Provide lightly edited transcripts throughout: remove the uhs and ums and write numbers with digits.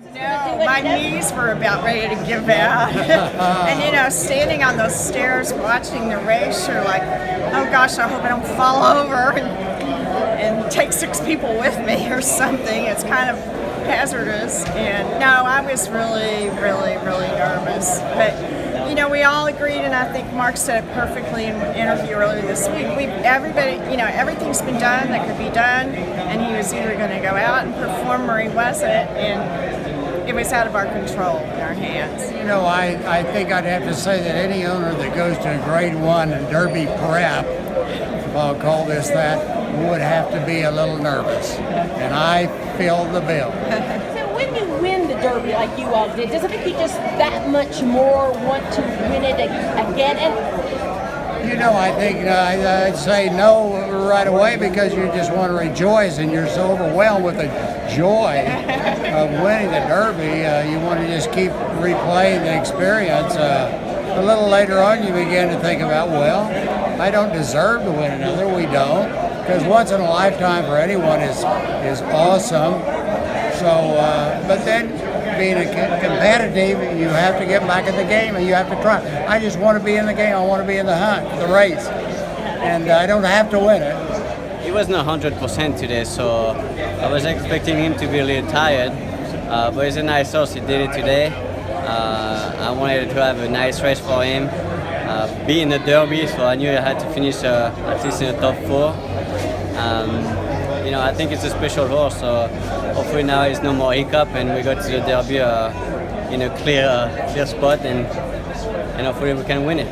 No, my knees were about ready to give out. And standing on those stairs watching the race, you're like, oh gosh, I hope I don't fall over and take 6 people with me or something. It's kind of hazardous. And no, I was really, really, really nervous. But we all agreed, and I think Mark said it perfectly in an interview earlier this week. Everybody, everything's been done that could be done, and he was either going to go out and perform or he wasn't, and it was out of our control, in our hands. I think I'd have to say that any owner that goes to a Grade 1 and Derby prep, if I'll call this that, would have to be a little nervous, and I feel the bill. When you win the Derby like you all did, does it make you just that much more want to win it again? I think I'd say no right away because you just want to rejoice and you're so overwhelmed with the joy of winning the Derby. You want to just keep replaying the experience. A little later on, you begin to think about, well, I don't deserve to win another. We don't, because once in a lifetime for anyone is awesome. So, but then being competitive, you have to get back in the game and you have to try. I just want to be in the game. I want to be in the hunt, the race, and I don't have to win it. He wasn't 100% today, so I was expecting him to be a little tired. But he's a nice horse. He did it today. I wanted to have a nice race for him. Be in the Derby, so I knew I had to finish at least in the top 4. I think it's a special horse, so hopefully now there's no more hiccup and we go to the Derby in a clear spot, and hopefully we can win it.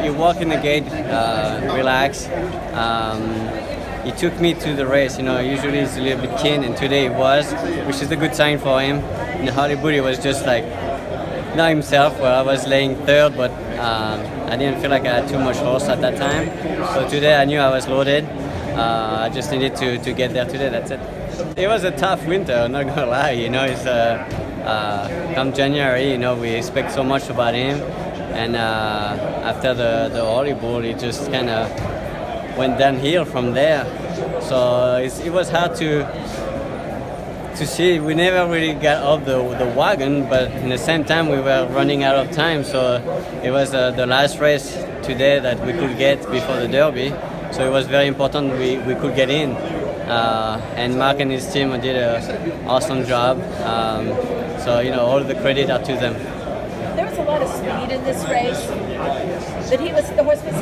He walk in the gate, relax. He took me to the race. Usually he's a little bit keen, and today he was, which is a good sign for him. In Hollywood, he was just like not himself. Well, I was laying third, but I didn't feel like I had too much horse at that time. So today I knew I was loaded. I just needed to get there today, that's it. It was a tough winter, I'm not gonna lie. It's come January, we expect so much about him, and after the Holly Bowl, it just kind of went downhill from there. So it was hard to see. We never really got off the wagon, but in the same time we were running out of time, so it was the last race today that we could get before the Derby. So it was very important we could get in, and Mark and his team did an awesome job. So all the credit are to them. There was a lot of speed in this race. That the horse was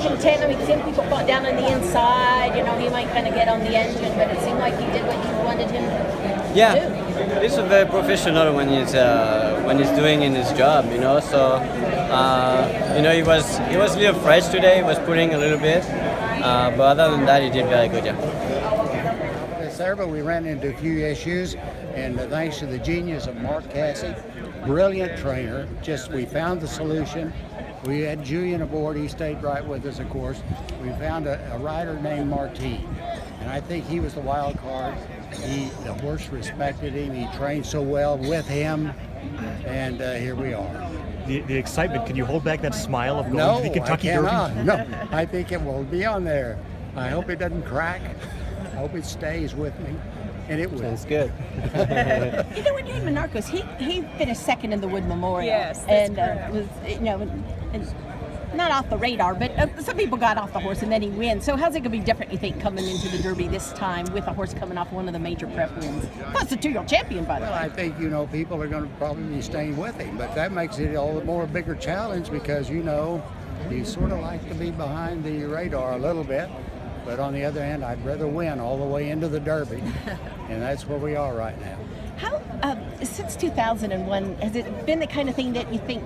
content. I mean, some people fought down on the inside. He might kind of get on the engine, but it seemed like he did what you wanted him to do. He's a very professional when he's doing in his job. So he was a little fresh today. He was pulling a little bit. But other than that, he did very good, But we ran into a few issues, and thanks to the genius of Mark Casse, brilliant trainer, we found the solution. We had Julien aboard. He stayed right with us, of course. We found a rider named Martine, and I think he was the wild card. The horse respected him. He trained so well with him, and here we are. The excitement, can you hold back that smile of going to the Kentucky Derby? No, I think it will be on there. I hope it doesn't crack. I hope it stays with me, and it will. Sounds good. When you're in Monarchos, he finished second in the Wood Memorial. Yes, and was and not off the radar, but some people got off the horse and then he wins. So how's it going to be different, you think, coming into the Derby this time with a horse coming off one of the major prep wins? Plus the two-year champion, by the way. Well, I think, people are going to probably be staying with him, but that makes it all the more a bigger challenge because, you sort of like to be behind the radar a little bit. But on the other hand, I'd rather win all the way into the Derby, and that's where we are right now. How, since 2001, has it been the kind of thing that you think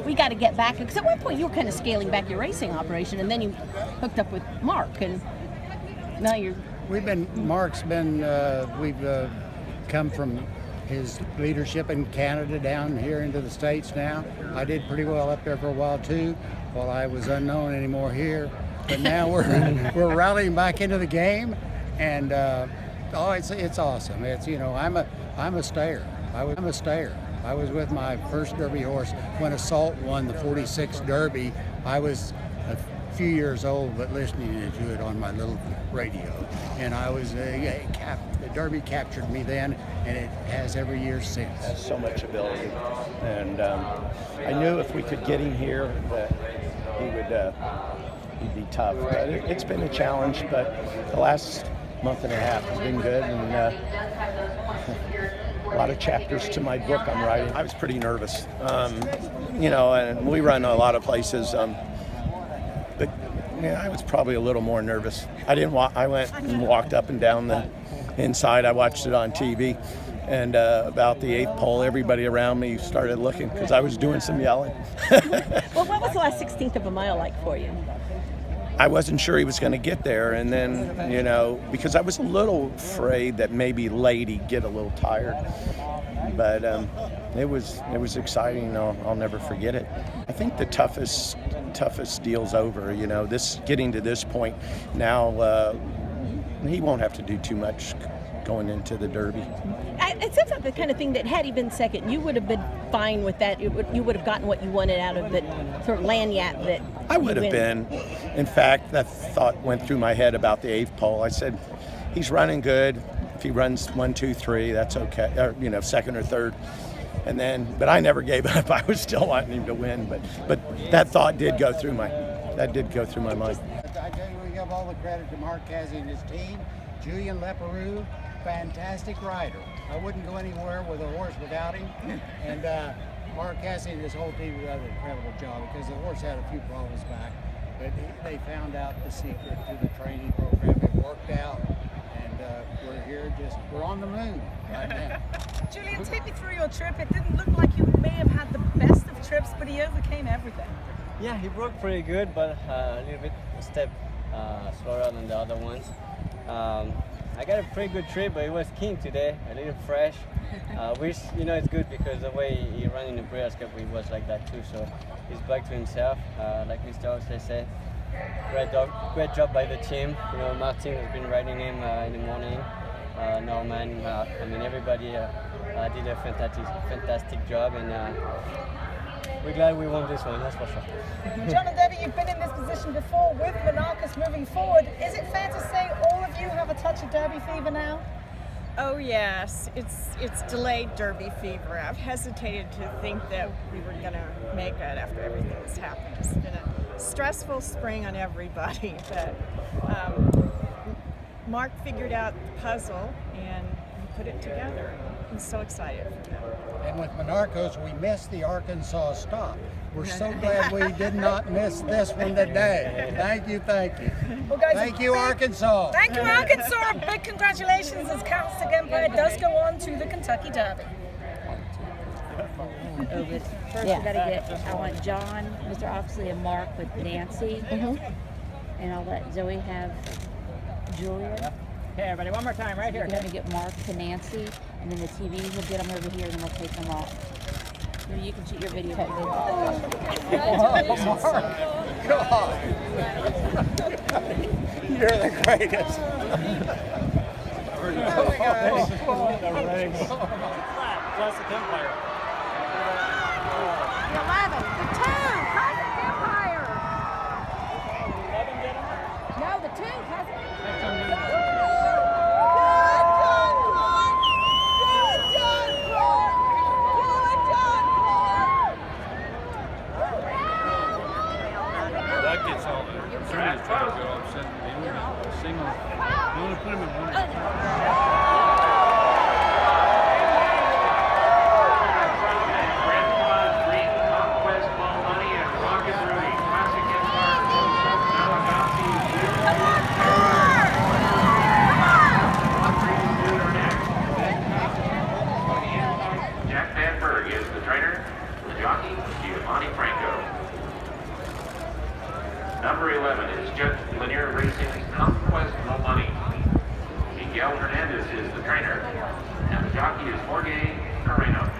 we got to get back? Because at one point you were kind of scaling back your racing operation, and then you hooked up with Mark, and now you're... We've come from his leadership in Canada down here into the States now. I did pretty well up there for a while too, while I was unknown anymore here. But now we're rallying back into the game, and it's awesome. It's I'm a stayer. I'm a stayer. I was with my first Derby horse when Assault won the 46 Derby. I was a few years old, but listening to it on my little radio, and I was a captain Derby captured me then, and it has every year since. Has so much ability, and I knew if we could get him here that he'd be tough. But it's been a challenge, but the last month and a half has been good, and a lot of chapters to my book I'm writing. I was pretty nervous, and we run a lot of places, but yeah, I was probably a little more nervous. I didn't walk. I went and walked up and down the inside. I watched it on TV, and about the 8th pole, everybody around me started looking because I was doing some yelling. Well, what was the last 16th of a mile like for you? I wasn't sure he was going to get there, and then, because I was a little afraid that maybe late he'd get a little tired. But it was exciting. I'll never forget it. I think the toughest deal's over. This getting to this point now, he won't have to do too much going into the Derby. It seems like the kind of thing that had he been second, you would have been fine with that. You would have gotten what you wanted out of it, sort of lanyard that. I would have been. In fact, that thought went through my head about the 8th pole. I said, he's running good. If he runs 1, 2, 3, that's okay. Or, second or third. But I never gave up. I was still wanting him to win. But that thought did go through my mind. I tell you, we give all the credit to Mark Casse and his team. Julien Leparoux, fantastic rider. I wouldn't go anywhere with a horse without him. And Mark Casse and his whole team did an incredible job because the horse had a few problems back. But they found out the secret to the training program. It worked out. And we're here we're on the moon right now. Julien, take me through your trip. It didn't look like you may have had the best of trips, but he overcame everything. Yeah, he broke pretty good, but a little bit a step slower than the other ones. I got a pretty good trip, but it was keen today, a little fresh. Which it's good because the way he ran in the Breeders' Cup, he was like that too. So he's back to himself, like Mr. Oxley said. Great job by the team. Martin has been riding him in the morning. Norman, everybody did a fantastic job, and we're glad we won this one, that's for sure. John and Debby, you've been in this position before with Monarchus moving forward. Is it fair to say all of you have a touch of Derby fever now? Oh yes, it's delayed Derby fever. I've hesitated to think that we were going to make it after everything that's happened. It's been a stressful spring on everybody, but Mark figured out the puzzle and he put it together. I'm so excited for them. And with Monarchos, we missed the Arkansas stop. We're so glad we did not miss this one today. Thank you. Well, guys, Thank you, Arkansas. Thank you, Arkansas. Big congratulations as Cassick Empire does go on to the Kentucky Derby. First, I want John, Mr. Oxley, and Mark with Nancy. And I'll let Zoe have Julia. Okay, everybody, one more time, right here. We're going to get Mark to Nancy, and then the TV will get them over here, and then we'll take them off. Maybe you can shoot your video. Congratulations. Mark. God. You're the greatest. Classic Empire. The 11, the 2, Classic Empire. 11 get him? No, the 2, Classic Empire. That gets all the trainers trying to go upset. They want to single. They want to put him in one. Is the trainer, the jockey, Number 11 is Jet Linear Racing's Conquest No Money. Miguel Hernandez is the trainer, and the jockey is Jorge Carreno.